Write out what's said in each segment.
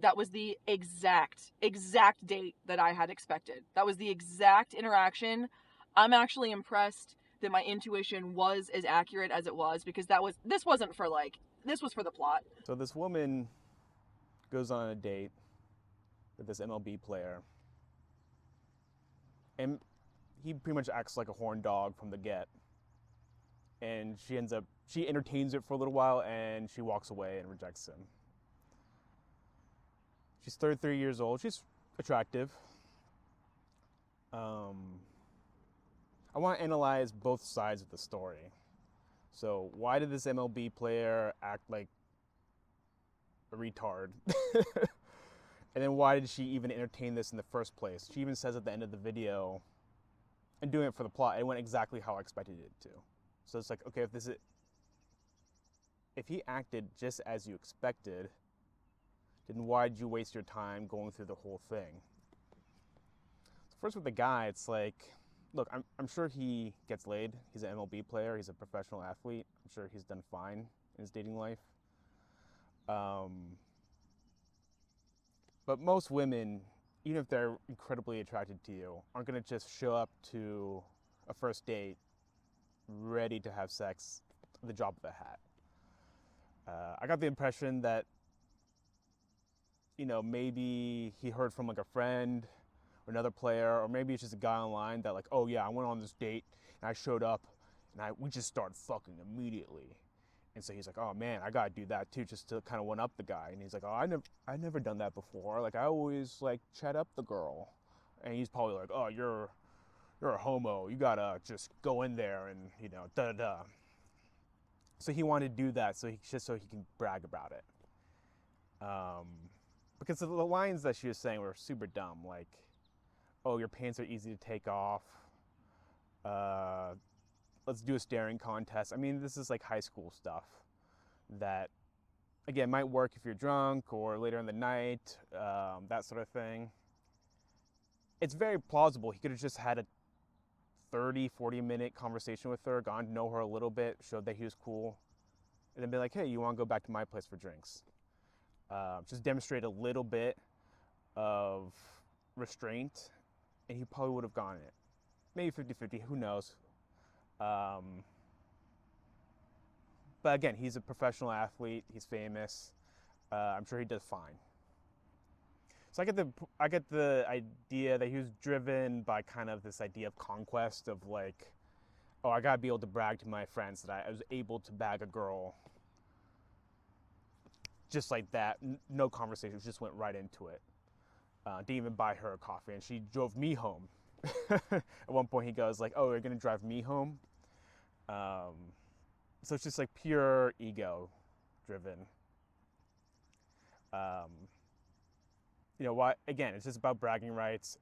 That was the exact date that I had expected. That was the exact interaction. I'm actually impressed that my intuition was as accurate as it was, because this wasn't for like, this was for the plot. So this woman goes on a date with this MLB player, and he pretty much acts like a horn dog from the get. And she entertains it for a little while, and she walks away and rejects him. She's 33 years old. She's attractive. I want to analyze both sides of the story. So why did this MLB player act like a retard? And then why did she even entertain this in the first place? She even says at the end of the video, and doing it for the plot, it went exactly how I expected it to. So it's like, okay, if he acted just as you expected, then why did you waste your time going through the whole thing? So first with the guy, it's like, look, I'm sure he gets laid. He's an MLB player. He's a professional athlete. I'm sure he's done fine in his dating life. But most women, even if they're incredibly attracted to you, aren't going to just show up to a first date ready to have sex at the drop of a hat. I got the impression that, maybe he heard from like a friend or another player, or maybe it's just a guy online that like, oh yeah, I went on this date and I showed up and we just started fucking immediately. And so he's like, oh man, I gotta do that too, just to kind of one up the guy. And he's like, oh, I never done that before. Like I always like chat up the girl. And he's probably like, oh, you're a homo. You gotta just go in there and da da da. So he wanted to do that so he can brag about it. Because the lines that she was saying were super dumb, like, oh, your pants are easy to take off. Let's do a staring contest. I mean, this is like high school stuff that, again, might work if you're drunk or later in the night, that sort of thing. It's very plausible. He could have just had a 40-minute conversation with her, gotten to know her a little bit, showed that he was cool, and then be like, hey, you want to go back to my place for drinks? Just demonstrate a little bit of restraint, and he probably would have gone it. Maybe 50-50, who knows? But again, he's a professional athlete. He's famous. I'm sure he does fine. So I get the idea that he was driven by kind of this idea of conquest, of like, oh, I gotta be able to brag to my friends that I was able to bag a girl just like that. No conversation, just went right into it. Didn't even buy her a coffee, and she drove me home. At one point he goes like, oh, you're gonna drive me home? So it's just like pure ego driven. Why? Again, it's just about bragging rights.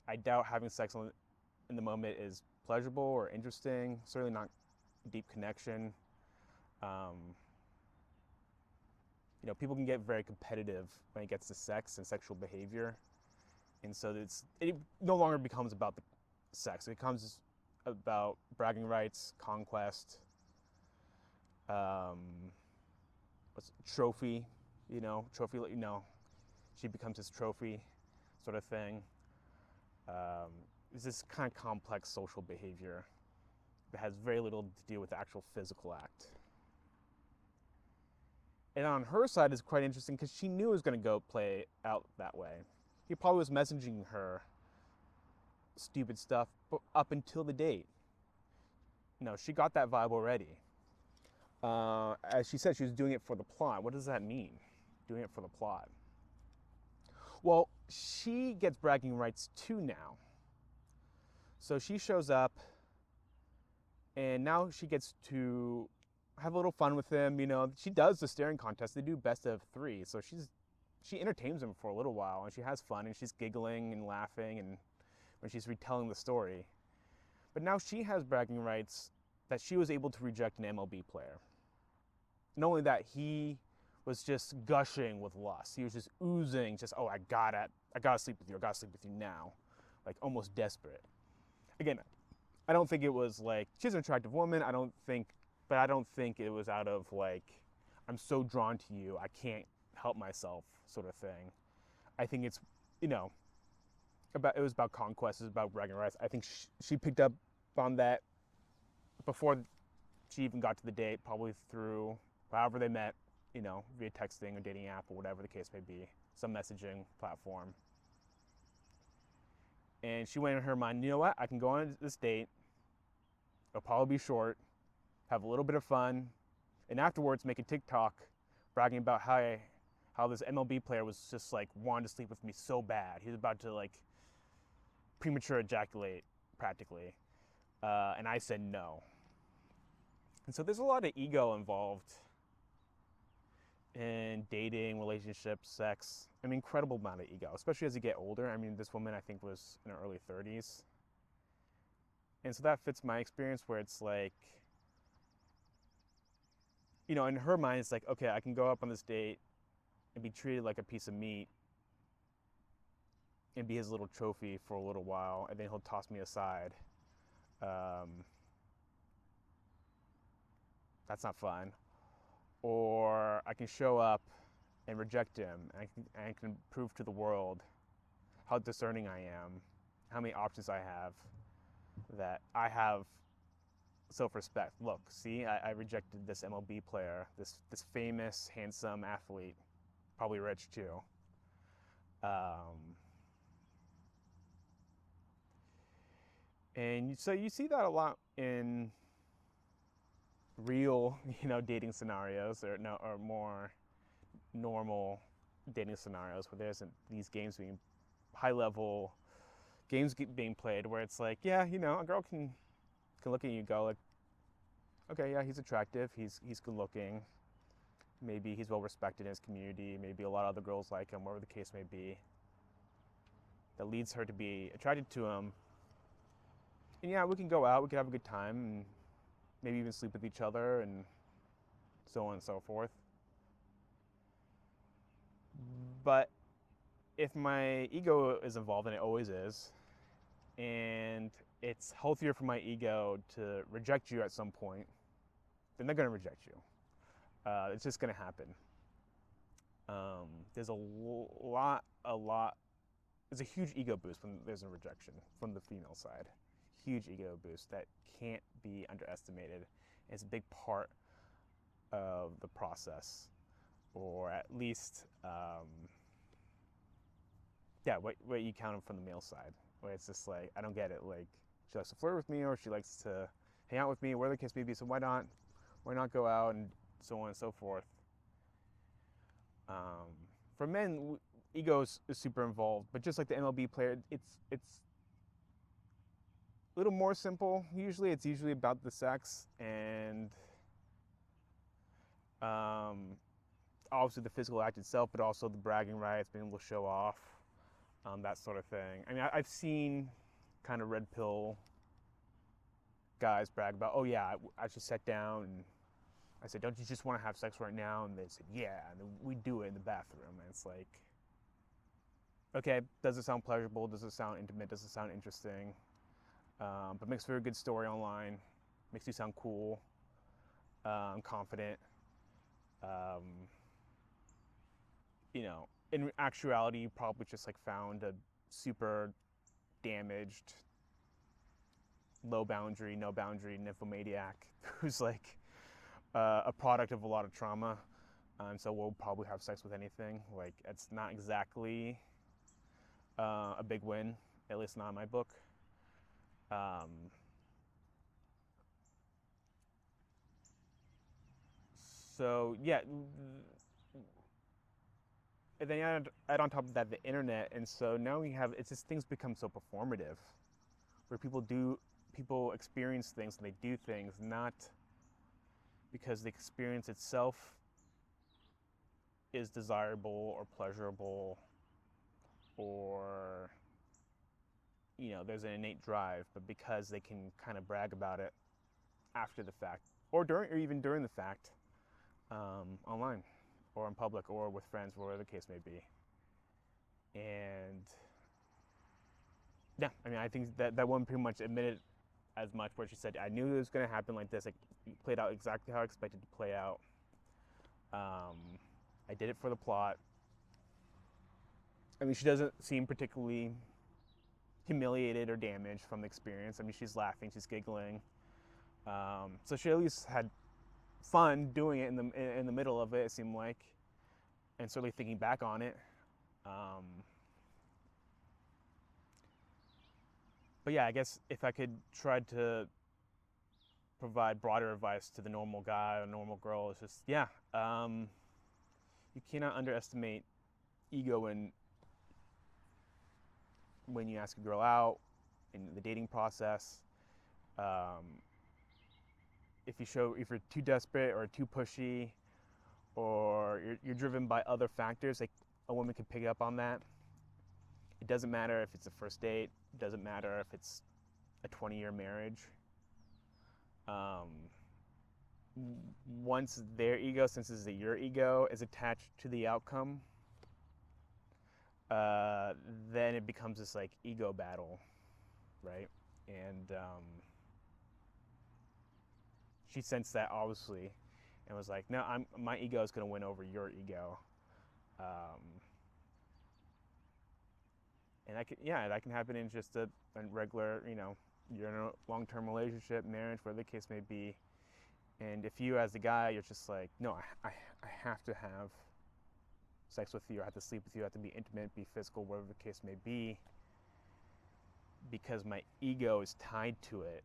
I doubt having sex in the moment is pleasurable or interesting. Certainly not a deep connection. People can get very competitive when it gets to sex and sexual behavior, and so it no longer becomes about the sex. It becomes about bragging rights, conquest, trophy. Trophy. She becomes his trophy, sort of thing. It's this kind of complex social behavior that has very little to do with the actual physical act. And on her side is quite interesting because she knew it was going to go play out that way. He probably was messaging her stupid stuff up until the date. She got that vibe already. As she said, she was doing it for the plot. What does that mean, doing it for the plot? Well, she gets bragging rights too now. So she shows up, and now she gets to have a little fun with him. She does the staring contest. They do best of 3, so she entertains him for a little while, and she has fun, and she's giggling and laughing, and when she's retelling the story. But now she has bragging rights that she was able to reject an MLB player. Not only that, he was just gushing with lust. He was just oozing, oh, I gotta sleep with you now. Like almost desperate. Again, I don't think it was like, she's an attractive woman, I don't think it was out of like, I'm so drawn to you, I can't help myself sort of thing. I think it's, you know, it was about conquest, it was about bragging rights. I think she picked up on that before she even got to the date, probably through however they met, you know, via texting or dating app or whatever the case may be, some messaging platform. And she went in her mind, you know what, I can go on this date, it'll probably be short, have a little bit of fun, and afterwards make a TikTok bragging about how this MLB player was just like wanted to sleep with me so bad. He was about to like premature ejaculate practically. And I said no. And so there's a lot of ego involved in dating, relationships, sex. I mean, incredible amount of ego, especially as you get older. I mean, this woman I think was in her early 30s. And so that fits my experience where it's like, you know, in her mind, it's like, okay, I can go up on this date and be treated like a piece of meat and be his little trophy for a little while, and then he'll toss me aside. That's not fun. Or I can show up and reject him, and I can prove to the world how discerning I am, how many options I have, that I have self-respect. Look, see, I rejected this MLB player, this famous, handsome athlete, probably rich too. And so you see that a lot in real, you know, dating scenarios, or no, or more normal dating scenarios where there isn't these games being high-level games being played, where it's like, yeah, you know, a girl can look at you and go like, okay, yeah, he's attractive, he's good-looking, maybe he's well-respected in his community, maybe a lot of other girls like him, whatever the case may be, that leads her to be attracted to him. And yeah, we can go out, we can have a good time, and maybe even sleep with each other, and so on and so forth. But if my ego is involved, and it always is, and it's healthier for my ego to reject you at some point, then they're going to reject you. It's just going to happen. There's there's a huge ego boost when there's a rejection from the female side. Huge ego boost that can't be underestimated. It's a big part of the process, or at least, what you count from the male side, where it's just like, I don't get it. Like, she likes to flirt with me, or she likes to hang out with me, whatever the case may be. So why not go out, and so on and so forth. For men, ego is super involved, but just like the MLB player, it's a little more simple. It's usually about the sex and obviously the physical act itself, but also the bragging rights, being able to show off, that sort of thing. I mean, I've seen kind of red pill guys brag about, oh yeah, I just sat down and I said, don't you just want to have sex right now? And they said, yeah, and then we do it in the bathroom. And it's like, okay, does it sound pleasurable? Does it sound intimate? Does it sound interesting? But makes for a good story online. Makes you sound cool, confident. You know, in actuality, you probably just like found a super damaged, low boundary, no boundary nymphomaniac who's like a product of a lot of trauma. So we'll probably have sex with anything. Like, it's not exactly a big win, at least not in my book. So yeah, and then you add on top of that the internet, and so now it's just, things become so performative, where people experience things, and they do things not because the experience itself is desirable or pleasurable, or, you know, there's an innate drive, but because they can kind of brag about it after the fact, or even during the fact, online, or in public, or with friends, whatever the case may be. And yeah, I mean, I think that one pretty much admitted as much, where she said, I knew it was going to happen like this. It played out exactly how I expected to play out. I did it for the plot. I mean, she doesn't seem particularly humiliated or damaged from the experience. I mean, she's laughing, she's giggling. So she at least had fun doing it in the middle of it. It seemed like, and certainly thinking back on it. But yeah, I guess if I could try to provide broader advice to the normal guy or normal girl, it's just you cannot underestimate ego when you ask a girl out in the dating process. If you're too desperate or too pushy, or you're driven by other factors, like a woman can pick up on that. It doesn't matter if it's a first date. It doesn't matter if it's a 20-year marriage. Once their ego senses that your ego is attached to the outcome, then it becomes this like ego battle, right? And she sensed that obviously, and was like, "No, my ego is going to win over your ego," and that can happen in just a regular, you're in a long-term relationship, marriage, whatever the case may be. And if you, as the guy, you're just like, "No, I have to have sex with you, I have to sleep with you, I have to be intimate, be physical, whatever the case may be, because my ego is tied to it,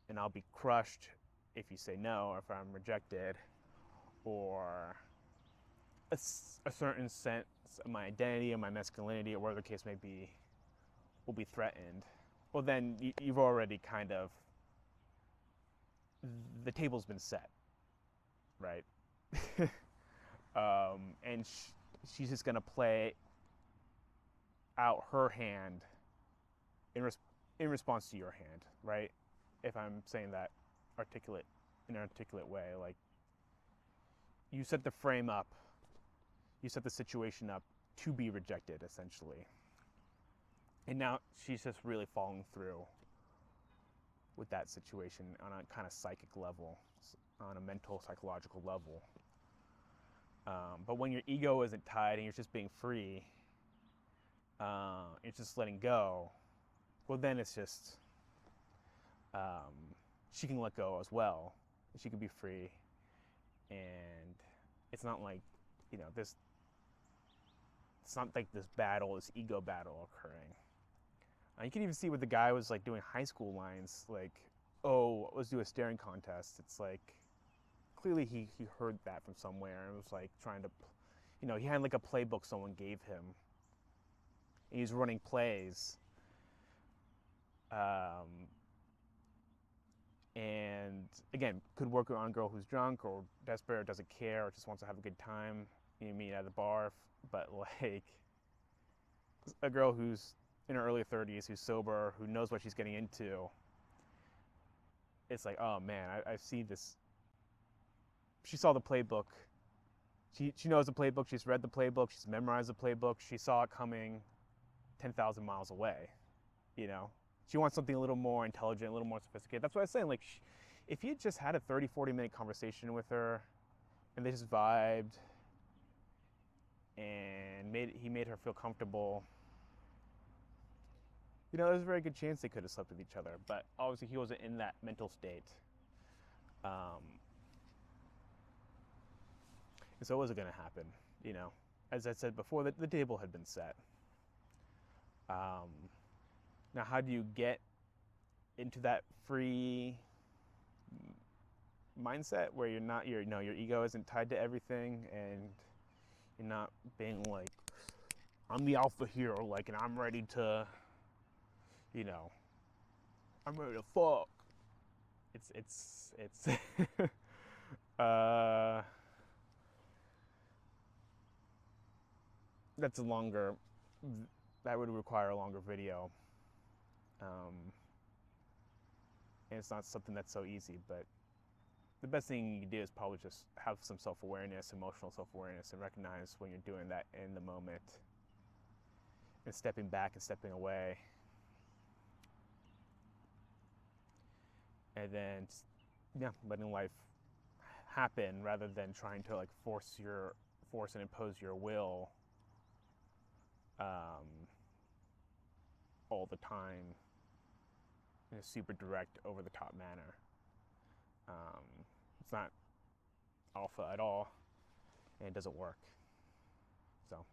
and I'll be crushed if you say no, or if I'm rejected, or a certain sense of my identity or my masculinity, or whatever the case may be, will be threatened." Well, then you've already kind of, the table's been set, right? And she's just gonna play out her hand in response to your hand, right? If I'm saying that in an articulate way, like you set the frame up, you set the situation up to be rejected, essentially. And now she's just really falling through with that situation on a kind of psychic level, on a mental, psychological level. But when your ego isn't tied and you're just being free, you're just letting go, well, then it's just, she can let go as well. She can be free. And it's not like, it's not like this ego battle occurring. You can even see what the guy was like doing high school lines, like, "Oh, let's do a staring contest." It's like, clearly he heard that from somewhere and was like trying to, he had like a playbook someone gave him. And he was running plays. And again, could work on a girl who's drunk or desperate or doesn't care or just wants to have a good time. You meet at the bar, but like a girl who's in her early 30s, who's sober, who knows what she's getting into, it's like, oh man, I see this. She saw the playbook. She knows the playbook. She's read the playbook. She's memorized the playbook. She saw it coming 10,000 miles away. She wants something a little more intelligent, a little more sophisticated. That's what I was saying. Like, if you just had a 30, 40-minute conversation with her, and they just vibed, and he made her feel comfortable, there's a very good chance they could have slept with each other. But obviously, he wasn't in that mental state. And so it wasn't going to happen, As I said before, the table had been set. Now, how do you get into that free mindset where your ego isn't tied to everything, and you're not being like, "I'm the alpha here," like, and I'm ready to, I'm ready to fuck. It's that would require a longer video. And it's not something that's so easy, but the best thing you can do is probably just have some self-awareness, emotional self-awareness, and recognize when you're doing that in the moment, and stepping back and stepping away. And then, letting life happen rather than trying to like force and impose your will um, all the time in a super direct, over the top manner. It's not alpha at all, and it doesn't work. So